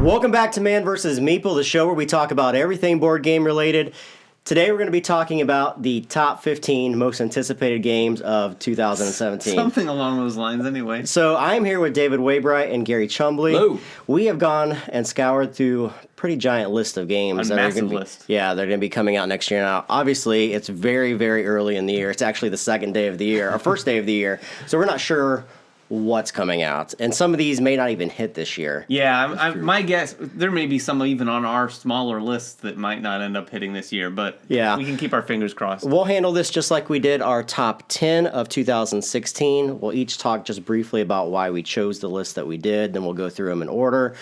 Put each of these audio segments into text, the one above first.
Welcome back to Man vs. Meeple, the show where we talk about everything board game related. Today we're going to be talking about the top 15 most anticipated games of 2017. Something along those lines anyway. So I'm here with David Waybright and Gary Chumbley. Hello. We have gone and scoured through a pretty giant list of games. A massive list. Yeah, they're going to be coming out next year. Now, obviously, it's very, very early in the year. It's actually the second day of the year, our first day of the year. So we're not sure what's coming out. And some of these may not even hit this year. Yeah, my guess, there may be some even on our smaller list that might not end up hitting this year, but yeah, we can keep our fingers crossed. We'll handle this just like we did our top 10 of 2016. We'll each talk just briefly about why we chose the list that we did, then we'll go through them in order.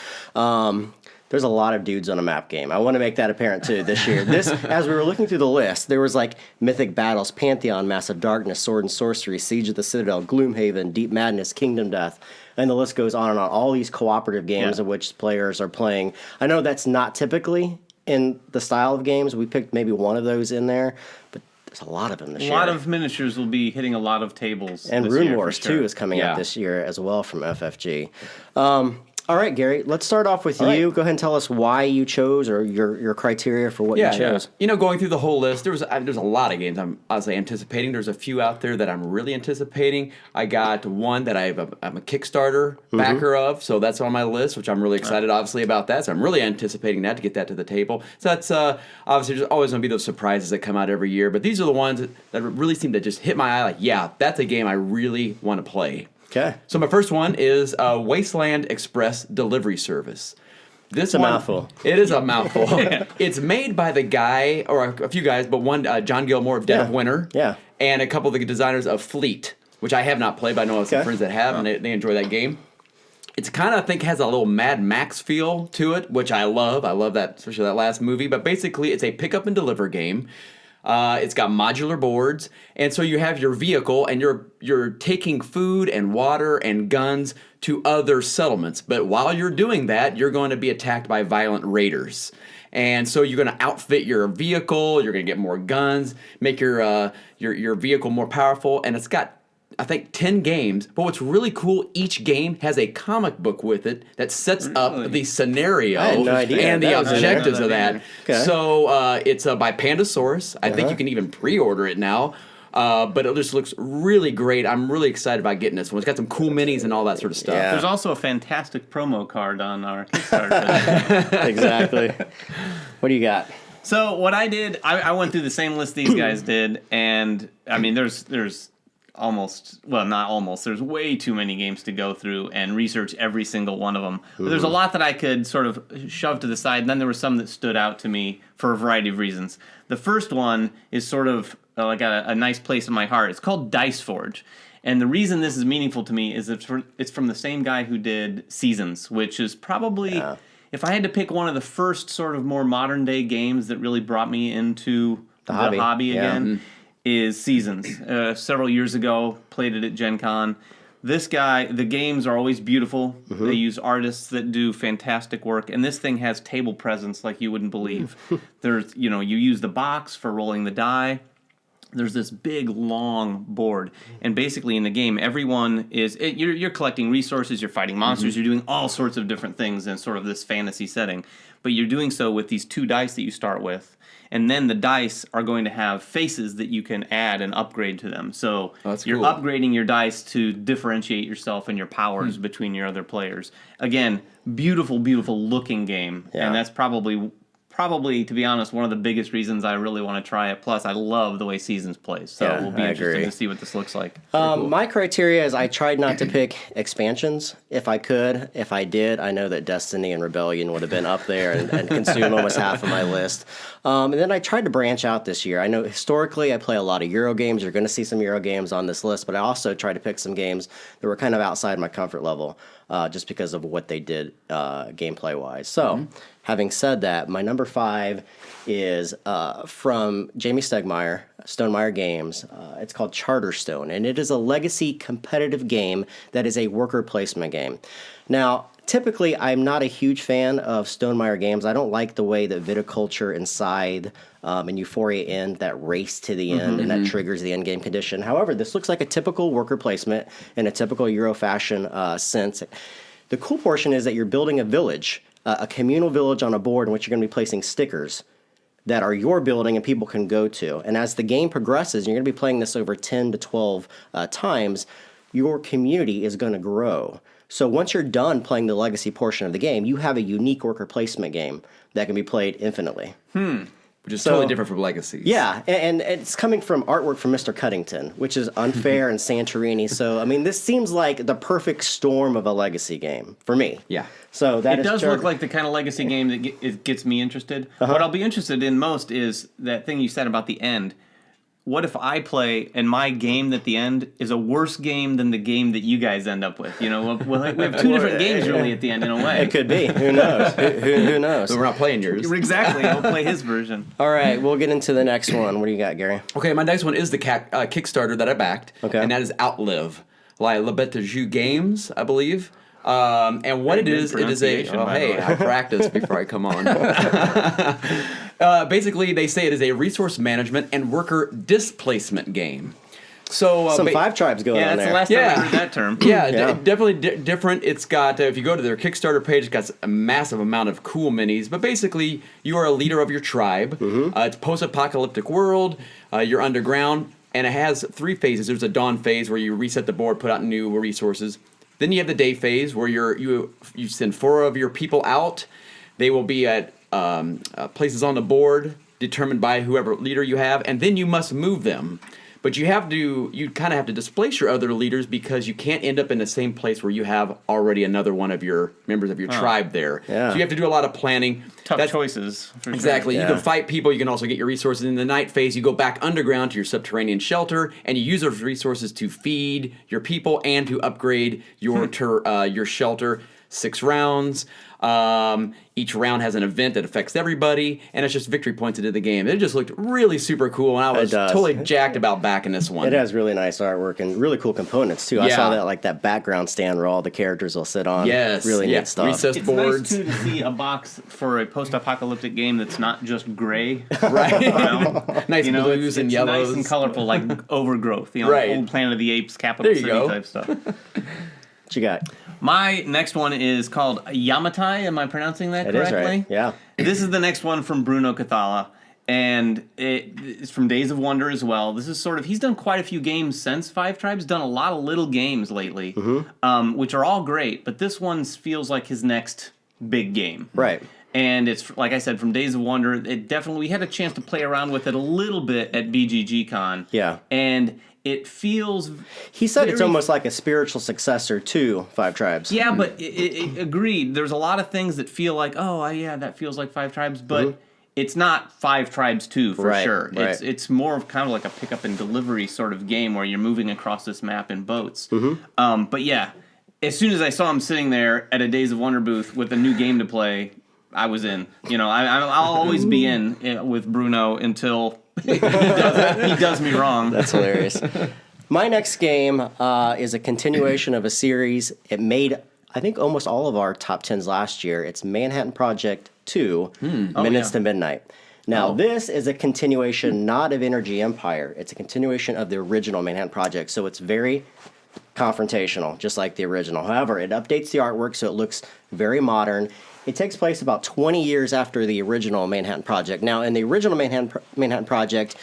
There's a lot of dudes on a map game. I want to make that apparent, too, this year. As we were looking through the list, there was like Mythic Battles, Pantheon, Massive Darkness, Sword and Sorcery, Siege of the Citadel, Gloomhaven, Deep Madness, Kingdom Death, and the list goes on and on. All these cooperative games in which players are playing. I know that's not typically in the style of games. We picked maybe one of those in there, but there's a lot of them this year. A lot of miniatures will be hitting a lot of tables. And this Rune year, Wars, for sure. too, is coming out this year as well from FFG. All right, Gary, let's start off with you. Right. Go ahead and tell us why you chose or your criteria for what you chose. Yeah. You know, going through the whole list, there's a lot of games I'm honestly anticipating. There's a few out there that I'm really anticipating. I got one that I'm a Kickstarter backer of, so that's on my list, which I'm really excited, obviously, about that. So I'm really anticipating that to get that to the table. So that's obviously there's always going to be those surprises that come out every year, but these are the ones that really seem to just hit my eye like, yeah, that's a game I really want to play. Okay. So my first one is Wasteland Express delivery service. It's a mouthful. It is a mouthful. It's made by the guy, or a few guys, but one, John Gilmore of Dead of Winter. Yeah. And a couple of the designers of Fleet, which I have not played, but I know some friends that have, and they enjoy that game. It's kind of, I think, has a little Mad Max feel to it, which I love. I love that, especially that last movie. But basically, it's a pick up and deliver game. It's got modular boards, and so you have your vehicle, and you're taking food and water and guns to other settlements. But while you're doing that, you're going to be attacked by violent raiders. And so you're going to outfit your vehicle, you're going to get more guns, make your vehicle more powerful, and it's got, I think, 10 games. But what's really cool, each game has a comic book with it that sets up the scenario and the objectives of that. Okay. So it's by Pandasaurus. I think you can even pre-order it now. But it just looks really great. I'm really excited about getting this one. It's got some cool minis and all that sort of stuff. Yeah. There's also a fantastic promo card on our Kickstarter. Exactly. What do you got? So what I did, I went through the same list these guys did, and I mean, there's there's way too many games to go through and research every single one of them. But there's a lot that I could sort of shove to the side, and then there were some that stood out to me for a variety of reasons. The first one is sort of like a nice place in my heart. It's called Dice Forge. And the reason this is meaningful to me is it's from the same guy who did Seasons, which is probably, if I had to pick one of the first sort of more modern day games that really brought me into the hobby again, is Seasons. Several years ago, played it at Gen Con. This guy, the games are always beautiful. They use artists that do fantastic work, and this thing has table presence like you wouldn't believe. There's, you use the box for rolling the die. There's this big, long board, and basically in the game, everyone is you're collecting resources, you're fighting monsters, you're doing all sorts of different things in sort of this fantasy setting, but you're doing so with these 2 dice that you start with. And then the dice are going to have faces that you can add and upgrade to them. So you're upgrading your dice to differentiate yourself and your powers between your other players. Again, beautiful, beautiful looking game. Yeah. And that's probably, to be honest, one of the biggest reasons I really want to try it. Plus, I love the way Seasons plays. So it'll be interesting to see what this looks like. Cool. My criteria is I tried not to pick expansions if I could. If I did, I know that Destiny and Rebellion would have been up there and consumed almost half of my list. And then I tried to branch out this year. I know historically I play a lot of Euro games. You're going to see some Euro games on this list, but I also tried to pick some games that were kind of outside my comfort level just because of what they did gameplay-wise. So, having said that, my number 5 is from Jamie Stegmaier, Stonemaier Games. It's called Charterstone, and it is a legacy competitive game that is a worker placement game. Now, typically, I'm not a huge fan of Stonemaier games. I don't like the way that Viticulture and Scythe and Euphoria end, that race to the end, and that triggers the end game condition. However, this looks like a typical worker placement in a typical Euro fashion sense. The cool portion is that you're building a village a communal village on a board in which you're going to be placing stickers that are your building and people can go to. And as the game progresses, you're going to be playing this over 10 to 12 times, your community is going to grow. So once you're done playing the legacy portion of the game, you have a unique worker placement game that can be played infinitely. Which is totally different from Legacies. Yeah, and it's coming from artwork from Mr. Cuddington, which is Unfair and Santorini. So, I mean, this seems like the perfect storm of a legacy game for me. Yeah. So that it does look like the kind of legacy game that it gets me interested. What I'll be interested in most is that thing you said about the end. What if I play and my game at the end is a worse game than the game that you guys end up with? You know, we have two different games really at the end in a way. It could be. Who knows? Who knows? But we're not playing yours. Exactly. I'll play his version. All right, we'll get into the next one. What do you got, Gary? Okay, my next one is the Kickstarter that I backed. Okay. And that is Outlive. Like La Bête de Jeu Games, I believe. And what it is a... Oh, hey, I practiced before I come on. Basically, they say it is a resource management and worker displacement game. So Some Five Tribes going on that's there. the last time I heard that term. Yeah. Definitely different. It's got, if you go to their Kickstarter page, it's got a massive amount of cool minis. But basically, you are a leader of your tribe. It's post-apocalyptic world. You're underground. And it has 3 phases. There's a dawn phase where you reset the board, put out new resources. Then you have the day phase where you send 4 of your people out. They will be at places on the board determined by whoever leader you have, and then you must move them. But you kind of have to displace your other leaders because you can't end up in the same place where you have already another one of your members of your tribe there. Yeah. So you have to do a lot of planning. Tough choices. For Exactly. Sure. You can fight people. You can also get your resources. In the night phase, you go back underground to your subterranean shelter, and you use those resources to feed your people and to upgrade your your shelter. 6 rounds. Each round has an event that affects everybody, and it's just victory points into the game. It just looked really super cool, and I was totally jacked about backing this one. It has really nice artwork and really cool components too. I saw that background stand where all the characters will sit on. Yes, really neat stuff. Recessed It's boards. nice too to see a box for a post-apocalyptic game that's not just gray, Right? Nice blues and it's yellows. nice and colorful, like Overgrowth. You know, Right. old Planet of the Apes, Capital There you City go. type stuff. What you got? My next one is called Yamatai. Am I pronouncing that It is correctly? right. Yeah. This is the next one from Bruno Cathala, and it's from Days of Wonder as well. This is he's done quite a few games since Five Tribes, done a lot of little games lately, which are all great, but this one feels like his next big game. Right. And it's, like I said, from Days of Wonder. We had a chance to play around with it a little bit at BGG Con. Yeah. And it feels... He said it's almost like a spiritual successor to Five Tribes. Yeah, but it agreed. There's a lot of things that feel like, that feels like Five Tribes, but it's not Five Tribes 2 for sure. Right. It's more of kind of like a pick up and delivery sort of game where you're moving across this map in boats. But yeah, as soon as I saw him sitting there at a Days of Wonder booth with a new game to play, I was in. You know, I'll always be in with Bruno until he does me wrong. That's hilarious. My next game is a continuation of a series. It made, I think, almost all of our top 10s last year. It's Manhattan Project 2, Minutes to Midnight. Now, this is a continuation not of Energy Empire. It's a continuation of the original Manhattan Project, so it's very confrontational, just like the original. However, it updates the artwork so it looks very modern. It takes place about 20 years after the original Manhattan Project. Now, in the original Manhattan Project,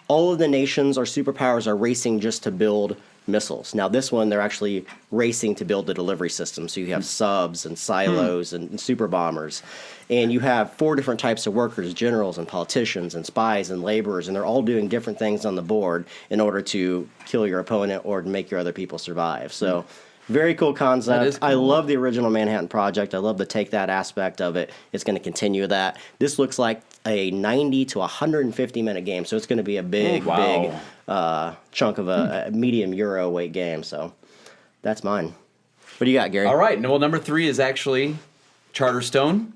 all of the nations or superpowers are racing just to build missiles. Now, this one, they're actually racing to build the delivery system. So you have subs and silos and super bombers. And you have 4 different types of workers, generals and politicians and spies and laborers, and they're all doing different things on the board in order to kill your opponent or to make your other people survive. So... very cool concept. That is cool. I love the original Manhattan Project. I love the take that aspect of it. It's going to continue that. This looks like a 90 to 150 minute game, so it's going to be a big chunk of a medium Euro weight game. So that's mine. What do you got, Gary? All right. Well, number 3 is actually Charterstone.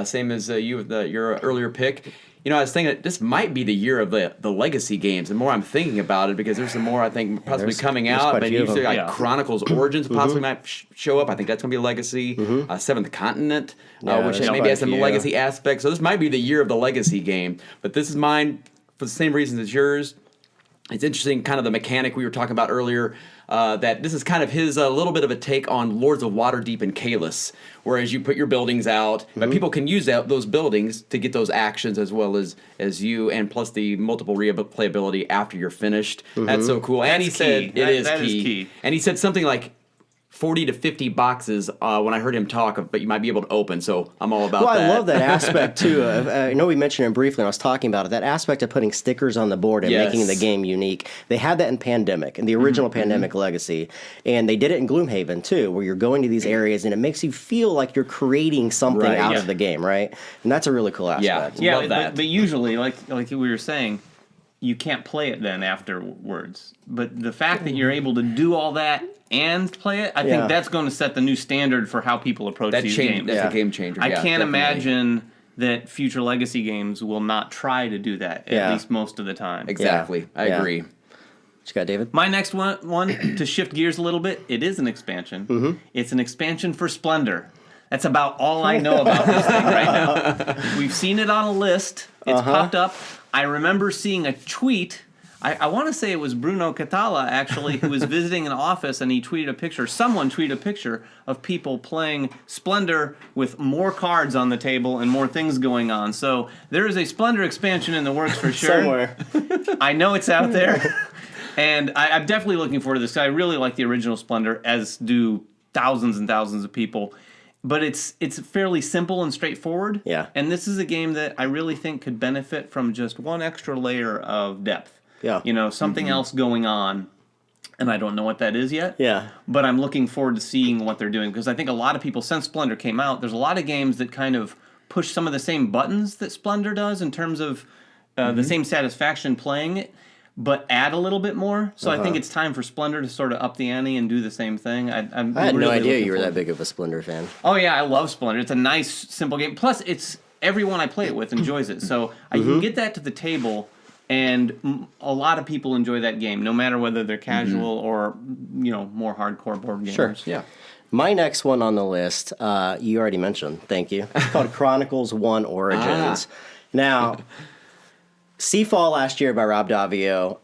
Same as you with your earlier pick. You know, I was thinking that this might be the year of the legacy games. The more I'm thinking about it, because there's some more I think possibly coming out. But you say like Chronicles Origins possibly might show up. I think that's going to be a legacy. Seventh Continent, which maybe has some legacy aspects. So this might be the year of the legacy game. But this is mine for the same reasons as yours. It's interesting, kind of the mechanic we were talking about earlier. that this is kind of his little bit of a take on Lords of Waterdeep and Kalis, whereas you put your buildings out, but people can use those buildings to get those actions as well as you, and plus the multiple replayability after you're finished. That's so cool. And he said it is key. And he said something like 40 to 50 boxes when I heard him talk, but you might be able to open, so I'm all about that. Well, I love that aspect, too. I know we mentioned it briefly when I was talking about it, that aspect of putting stickers on the board and making the game unique. They had that in Pandemic, in the original Pandemic Legacy, and they did it in Gloomhaven, too, where you're going to these areas, and it makes you feel like you're creating something out of the game, right? And that's a really cool aspect. Yeah, love that. But usually, like we were saying, you can't play it then afterwards. But the fact that you're able to do all that and play it, I think that's going to set the new standard for how people approach these games. That's a game changer. I can't imagine that future Legacy games will not try to do that, at least most of the time. Exactly. I agree. What you got, David? My next one to shift gears a little bit, it is an expansion. It's an expansion for Splendor. That's about all I know about this thing right now. We've seen it on a list. It's popped up. I remember seeing a tweet. I want to say it was Bruno Catala, actually, who was visiting an office, and he tweeted a picture. Someone tweeted a picture of people playing Splendor with more cards on the table and more things going on. So there is a Splendor expansion in the works for sure. Somewhere. I know it's out there. And I'm definitely looking forward to this. I really like the original Splendor, as do thousands and thousands of people. But it's fairly simple and straightforward. Yeah. And this is a game that I really think could benefit from just one extra layer of depth. Yeah. You know, something else going on, and I don't know what that is yet. Yeah. But I'm looking forward to seeing what they're doing, because I think a lot of people, since Splendor came out, there's a lot of games that kind of push some of the same buttons that Splendor does in terms of the same satisfaction playing it, but add a little bit more. So I think it's time for Splendor to sort of up the ante and do the same thing. I had really no idea you were forward. that big of a Splendor fan. Oh yeah, I love Splendor. It's a nice, simple game. Plus, it's everyone I play it with enjoys it. So you can get that to the table, and a lot of people enjoy that game, no matter whether they're casual or more hardcore board gamers. Sure. Yeah. My next one on the list, you already mentioned. Thank you. It's called Chronicles 1 Origins. Now, Seafall last year by Rob Daviau,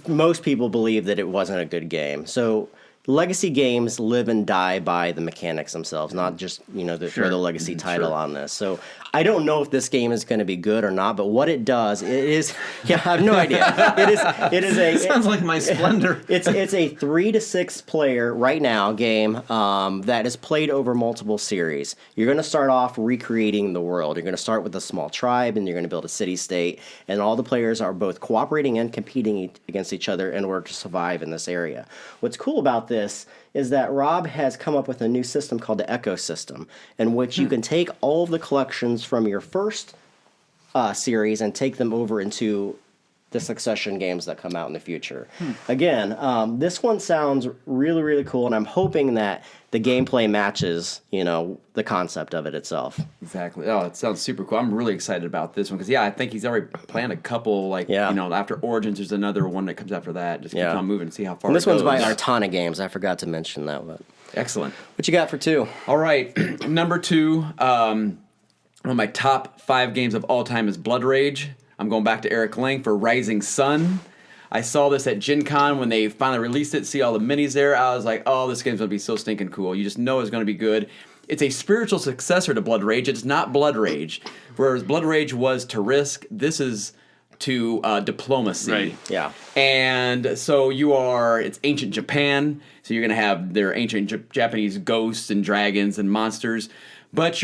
most people believe that it wasn't a good game. So legacy games live and die by the mechanics themselves, not just, throw the legacy title on this. So I don't know if this game is going to be good or not, but what it does, it is, I have no idea. It is a... Sounds like my Splendor. It's a 3 to 6 player right now game that is played over multiple series. You're going to start off recreating the world. You're going to start with a small tribe, and you're going to build a city-state, and all the players are both cooperating and competing against each other in order to survive in this area. What's cool about this is that Rob has come up with a new system called the Echo System, in which you can take all of the collections from your first series and take them over into the Succession games that come out in the future. Again, this one sounds really, really cool, and I'm hoping that the gameplay matches, the concept of it itself. Exactly. Oh, it sounds super cool. I'm really excited about this one because, I think he's already planned a couple. After Origins, there's another one that comes after that. Just keep on moving and see how far. And this it goes. one's by Artana Games. I forgot to mention that one. Excellent. What you got for 2? All right, number 2. One of my top 5 games of all time is Blood Rage. I'm going back to Eric Lang for Rising Sun. I saw this at Gen Con when they finally released it, see all the minis there. I was like, oh, this game's going to be so stinking cool. You just know it's going to be good. It's a spiritual successor to Blood Rage. It's not Blood Rage. Whereas Blood Rage was to risk, this is to diplomacy. Right. Yeah. And so it's ancient Japan, so you're going to have their ancient Japanese ghosts and dragons and monsters. But was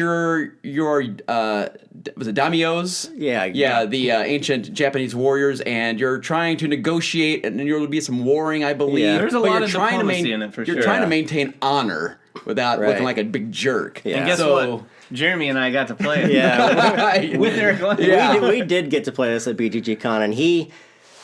it daimyos? Yeah. The ancient Japanese warriors, and you're trying to negotiate, and then there'll be some warring, I believe. Yeah. There's a lot of diplomacy in it, for sure. You're trying to maintain honor without looking like a big jerk. Yeah. And guess what? Jeremy and I got to play it. Yeah. With Eric Lang. Yeah. We did get to play this at BGG Con, and he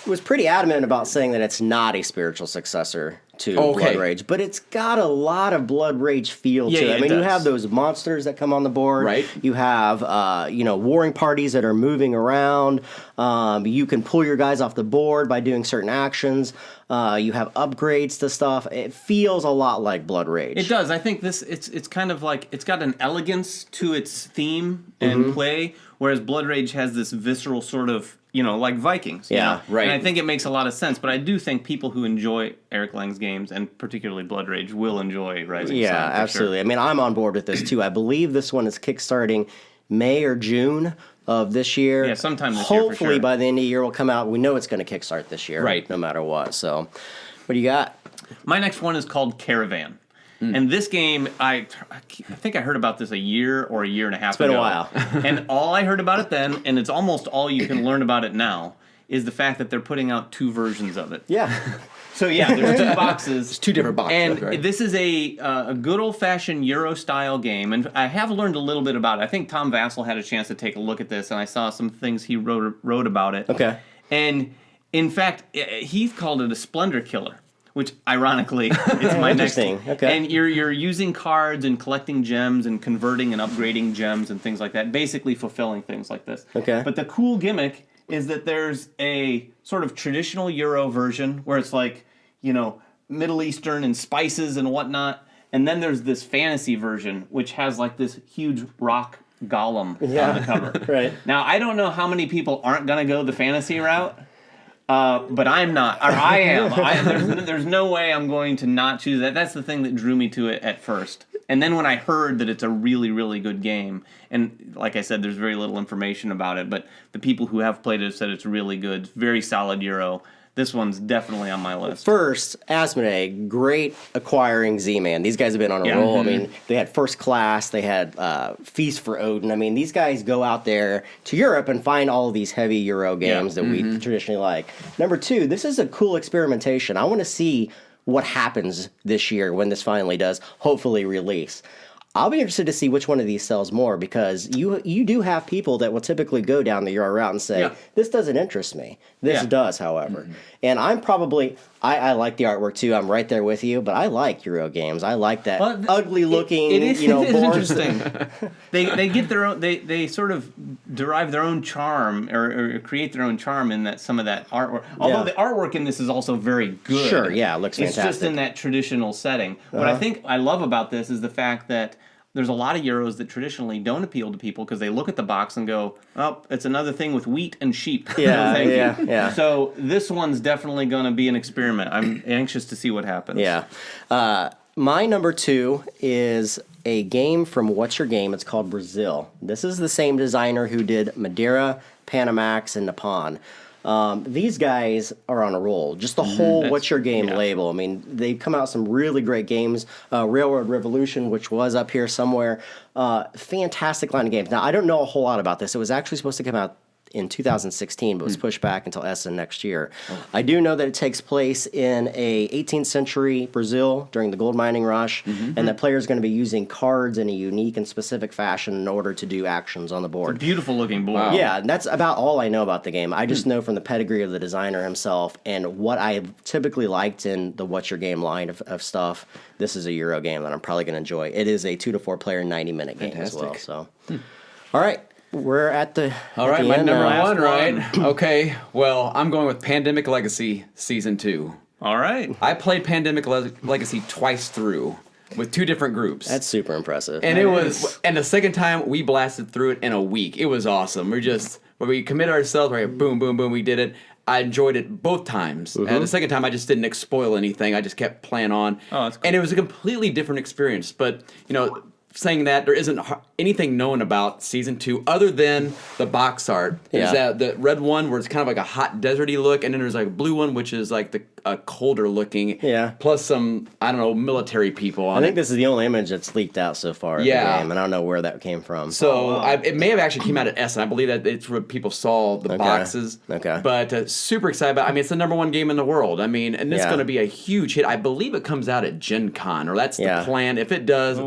was pretty adamant about saying that it's not a spiritual successor to Blood Rage, but it's got a lot of Blood Rage feel to it. I mean, you have those monsters that come on the board. Right. You have, warring parties that are moving around. You can pull your guys off the board by doing certain actions. You have upgrades to stuff. It feels a lot like Blood Rage. It does. I think it's kind of like, it's got an elegance to its theme and play, whereas Blood Rage has this visceral sort of like Vikings. right. And I think it makes a lot of sense, but I do think people who enjoy Eric Lang's games, and particularly Blood Rage, will enjoy Rising Sun. Yeah, absolutely. Sure. I mean, I'm on board with this too. I believe this one is kickstarting May or June of this year. Yeah, sometime this year. Hopefully by the end of the year will come out. We know it's going to kickstart this year, right? No matter what. So, what do you got? My next one is called Caravan. And this game, I think I heard about this a year or a year and a half ago. It's been a while. And all I heard about it then, and it's almost all you can learn about it now, is the fact that they're putting out 2 versions of it. Yeah. So yeah, there's 2 boxes. It's 2 different boxes. And right? this is a good old-fashioned Euro-style game. And I have learned a little bit about it. I think Tom Vassell had a chance to take a look at this, and I saw some things he wrote about it. Okay. And in fact, he called it a Splendor Killer. Which, ironically, it's my next thing. Okay. And you're using cards and collecting gems and converting and upgrading gems and things like that, basically fulfilling things like this. Okay. But the cool gimmick is that there's a sort of traditional Euro version where it's like, Middle Eastern and spices and whatnot. And then there's this fantasy version, which has like this huge rock golem on the cover. Right. Now, I don't know how many people aren't going to go the fantasy route. But I'm not, or I am. There's no way I'm going to not choose that. That's the thing that drew me to it at first. And then when I heard that it's a really, really good game, and like I said, there's very little information about it, but the people who have played it have said it's really good, very solid Euro. This one's definitely on my list. First, Asmodee, great acquiring Z-Man. These guys have been on a roll. I mean, they had First Class, they had Feast for Odin. I mean, these guys go out there to Europe and find all of these heavy Euro games that we traditionally like. Number 2, this is a cool experimentation. I want to see what happens this year when this finally does, hopefully, release. I'll be interested to see which one of these sells more, because you do have people that will typically go down the Euro route and say, this doesn't interest me. This does, however. And I'm probably, I like the artwork too. I'm right there with you, but I like Euro games. I like that ugly looking, it is boards. interesting. they get their own, they sort of derive their own charm or create their own charm in that some of that artwork. Although the artwork in this is also very good. Sure, yeah, it looks fantastic. It's just in that traditional setting. What I think I love about this is the fact that there's a lot of Euros that traditionally don't appeal to people because they look at the box and go, oh, it's another thing with wheat and sheep. Yeah. So this one's definitely going to be an experiment. I'm anxious to see what happens. Yeah. My number 2 is a game from What's Your Game. It's called Brazil. This is the same designer who did Madeira, Panamax, and Nippon. These guys are on a roll. Just the whole What's Your Game label. I mean, they've come out with some really great games. Railroad Revolution, which was up here somewhere. Fantastic line of games. Now, I don't know a whole lot about this. It was actually supposed to come out in 2016, but was pushed back until Essen next year. I do know that it takes place in a 18th century Brazil during the gold mining rush, and that players are going to be using cards in a unique and specific fashion in order to do actions on the board. It's a beautiful looking board. Wow. Yeah, and that's about all I know about the game. I just know from the pedigree of the designer himself and what I typically liked in the What's Your Game line of stuff. This is a Euro game that I'm probably going to enjoy. It is a 2 to 4 player 90-minute game as well. So, all right. We're at the all right, my end number now. 1, right? Okay, well, I'm going with Pandemic Legacy Season 2. All right. I played Pandemic Legacy twice through with 2 different groups. That's super impressive. And and the second time we blasted through it in a week. It was awesome. We committed ourselves, right? Boom, boom, boom, we did it. I enjoyed it both times. And the second time I just didn't spoil anything. I just kept playing on. Oh, that's cool. And it was a completely different experience. But, saying that there isn't anything known about Season 2 other than the box art. There's that the red one where it's kind of like a hot deserty look, and then there's like a blue one which is like a colder looking. Yeah. Plus some, I don't know, military people on it. I think this is the only image that's leaked out so far of the game, and I don't know where that came from. So it may have actually came out at Essen. I believe that it's where people saw the boxes. Okay. But super excited about it. I mean, it's the number 1 game in the world. I mean, and it's going to be a huge hit. I believe it comes out at Gen Con, or that's the plan. If it does,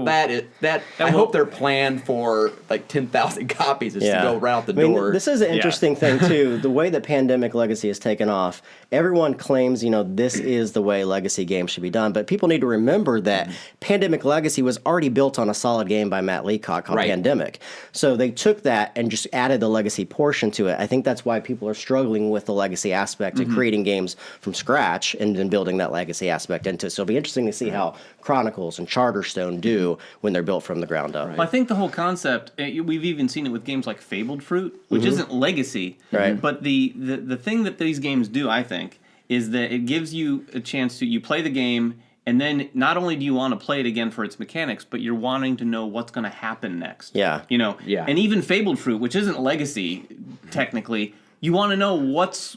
I hope their plan for like 10,000 copies is to go right out the door. This is an interesting thing too. The way that Pandemic Legacy has taken off, everyone claims, this is the way legacy games should be done. But people need to remember that Pandemic Legacy was already built on a solid game by Matt Leacock called Pandemic. So they took that and just added the legacy portion to it. I think that's why people are struggling with the legacy aspect and creating games from scratch and then building that legacy aspect into it. So it'll be interesting to see how Chronicles and Charterstone do when they're built from the ground up. Well, I think the whole concept, we've even seen it with games like Fabled Fruit, which isn't legacy, but the thing that these games do, I think, is that it gives you a chance to, you play the game, and then not only do you want to play it again for its mechanics, but you're wanting to know what's going to happen next. Yeah. And even Fabled Fruit, which isn't legacy, technically, you want to know what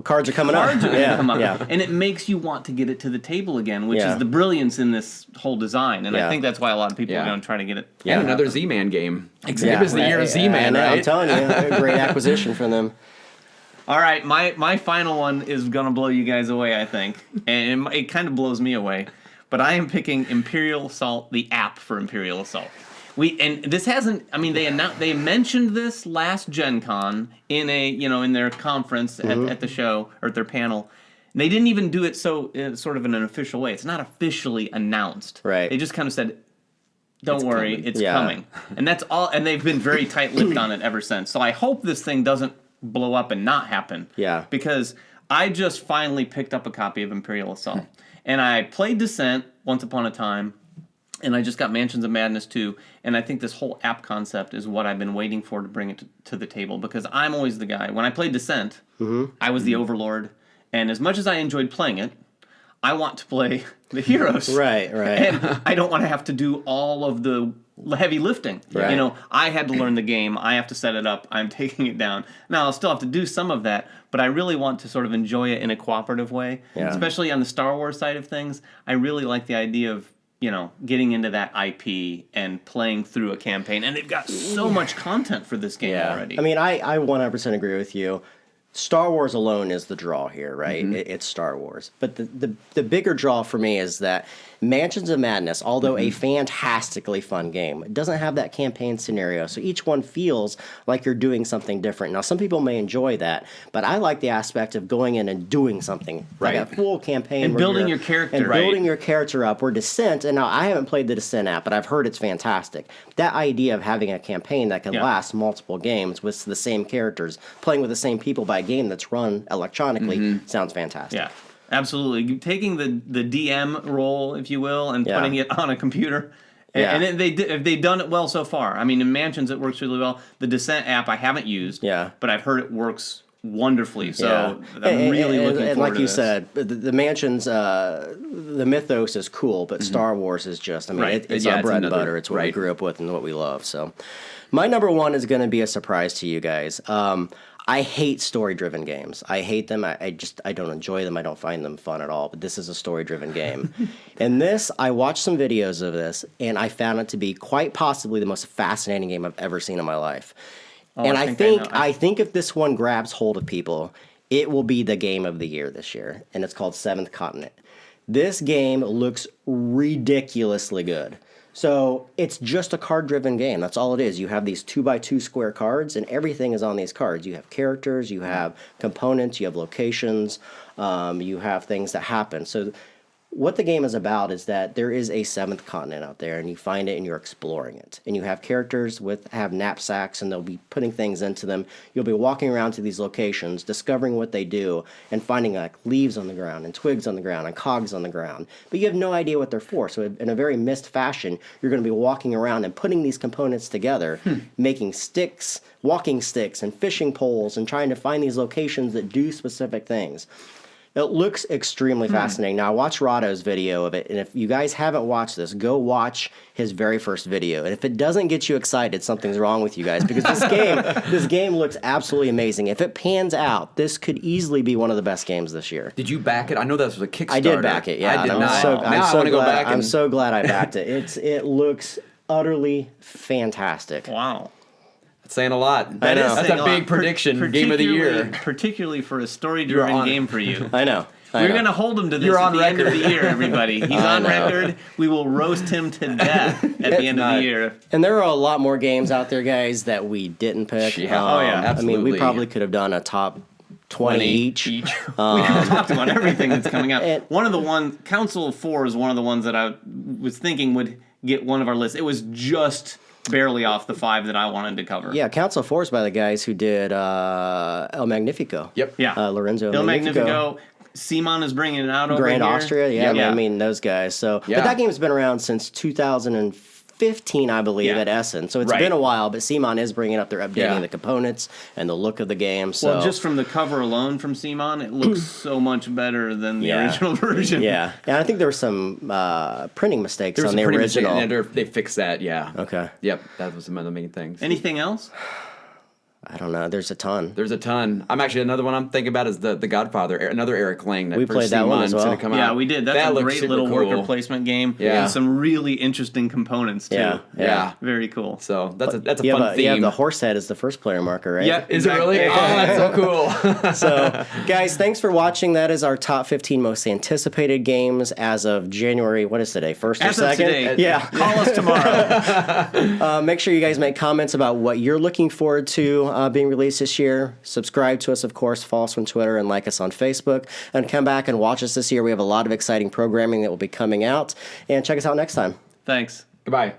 cards are coming up. Yeah. And it makes you want to get it to the table again, which is the brilliance in this whole design. And I think that's why a lot of people are going to try to get it. Yeah, another Z-Man game. Exactly. It was the year of Z-Man, right? I'm telling you, a great acquisition from them. All right, my final one is going to blow you guys away, I think. And it kind of blows me away. But I am picking Imperial Assault, the app for Imperial Assault. This hasn't. I mean, they mentioned this last Gen Con in in their conference at the show or at their panel. They didn't even do it so sort of in an official way. It's not officially announced. Right. They just kind of said, "Don't worry, it's coming," and that's all. And they've been very tight-lipped on it ever since. So I hope this thing doesn't blow up and not happen. Yeah. Because I just finally picked up a copy of Imperial Assault, and I played Descent once upon a time. And I just got Mansions of Madness 2, and I think this whole app concept is what I've been waiting for to bring it to the table, because I'm always the guy. When I played Descent, I was the Overlord, and as much as I enjoyed playing it, I want to play the heroes. Right. And I don't want to have to do all of the heavy lifting. Right. I had to learn the game. I have to set it up. I'm taking it down. Now, I'll still have to do some of that, but I really want to sort of enjoy it in a cooperative way, especially on the Star Wars side of things. I really like the idea of getting into that IP and playing through a campaign. And they've got so much content for this game already. I mean, I 100% agree with you. Star Wars alone is the draw here, right? It's Star Wars. But the bigger draw for me is that Mansions of Madness, although a fantastically fun game, it doesn't have that campaign scenario. So each one feels like you're doing something different. Now, some people may enjoy that, but I like the aspect of going in and doing something. Like a full campaign. And building your character. And building your character up. Where Descent, and now I haven't played the Descent app, but I've heard it's fantastic. That idea of having a campaign that can last multiple games with the same characters, playing with the same people by game that's run electronically, sounds fantastic. Yeah. Absolutely. Taking the DM role, if you will, and putting it on a computer. And they've done it well so far. I mean, in Mansions, it works really well. The Descent app I haven't used, but I've heard it works wonderfully. So I'm really looking forward to this. And like you said, the Mansions, the mythos is cool, but Star Wars is just, it's our bread and butter. It's what we grew up with and what we love. So my number one is going to be a surprise to you guys. I hate story-driven games. I hate them. I don't enjoy them. I don't find them fun at all. But this is a story-driven game. And I watched some videos of this, and I found it to be quite possibly the most fascinating game I've ever seen in my life. And I think if this one grabs hold of people, it will be the game of the year this year. And it's called Seventh Continent. This game looks ridiculously good. So it's just a card-driven game. That's all it is. You have these 2x2 square cards, and everything is on these cards. You have characters, you have components, you have locations, you have things that happen. So what the game is about is that there is a seventh continent out there, and you find it and you're exploring it. And you have characters have knapsacks, and they'll be putting things into them. You'll be walking around to these locations, discovering what they do, and finding like leaves on the ground, and twigs on the ground, and cogs on the ground. But you have no idea what they're for. So in a very missed fashion, you're going to be walking around and putting these components together, making sticks, walking sticks, and fishing poles, and trying to find these locations that do specific things. It looks extremely fascinating. Now, I watched Rado's video of it, and if you guys haven't watched this, go watch his very first video. And if it doesn't get you excited, something's wrong with you guys, because this game looks absolutely amazing. If it pans out, this could easily be one of the best games this year. Did you back it? I know that was a Kickstarter. I did back it, yeah. I did not. Now I want to go back. I'm so glad I backed it. It looks utterly fantastic. Wow. Saying a lot. That is That's a big prediction. Game of the year. Particularly for a story-driven game for you. I know. We're going to hold him to this at the end of the year, everybody. He's on record. We will roast him to death at the end of the year. And there are a lot more games out there, guys, that we didn't pick. Absolutely. I mean, we probably could have done a top 20 each. We talked about everything that's coming out. Council of Four is one of the ones that I was thinking would get one of our lists. It was just barely off the 5 that I wanted to cover. Yeah, Council of Four is by the guys who did El Magnifico. Yep. Yeah. Lorenzo El Magnifico. Magnifico. Simon is bringing it out over Grand here. Austria, yeah, Yeah. I mean those guys. So, Yeah. but that game's been around since 2015, I believe, Yeah. at Essen. So it's Right. been a while. But Simon is bringing up. They're updating Yeah. the components and the look of the game. So Well, just from the cover alone from Simon, it looks so much better than the Yeah. original version. yeah, and I think there were some printing mistakes There was on some the pretty original. they fixed that, yeah. Okay, Yep, that was some of the main things. Anything else? I don't know. There's a ton. There's a ton. I'm actually another one I'm thinking about is the Godfather, another Eric Lang. We played that one as well. Gonna come Yeah, out. we did. That's That a looks great super little cool. worker placement game. Yeah. And some really interesting components, too. Yeah. Yeah. Very cool. So that's a You fun have, you have theme. the horse head as the first player marker, right? Yeah. Is it really? Exactly. Oh, that's so cool. So, guys, thanks for watching. That is our top 15 most anticipated games as of January. What is today? 1st or As of 2nd? today. Yeah. Call us tomorrow. Make sure you guys make comments about what you're looking forward to being released this year. Subscribe to us, of course. Follow us on Twitter and like us on Facebook. And come back and watch us this year. We have a lot of exciting programming that will be coming out. And check us out next time. Thanks. Goodbye.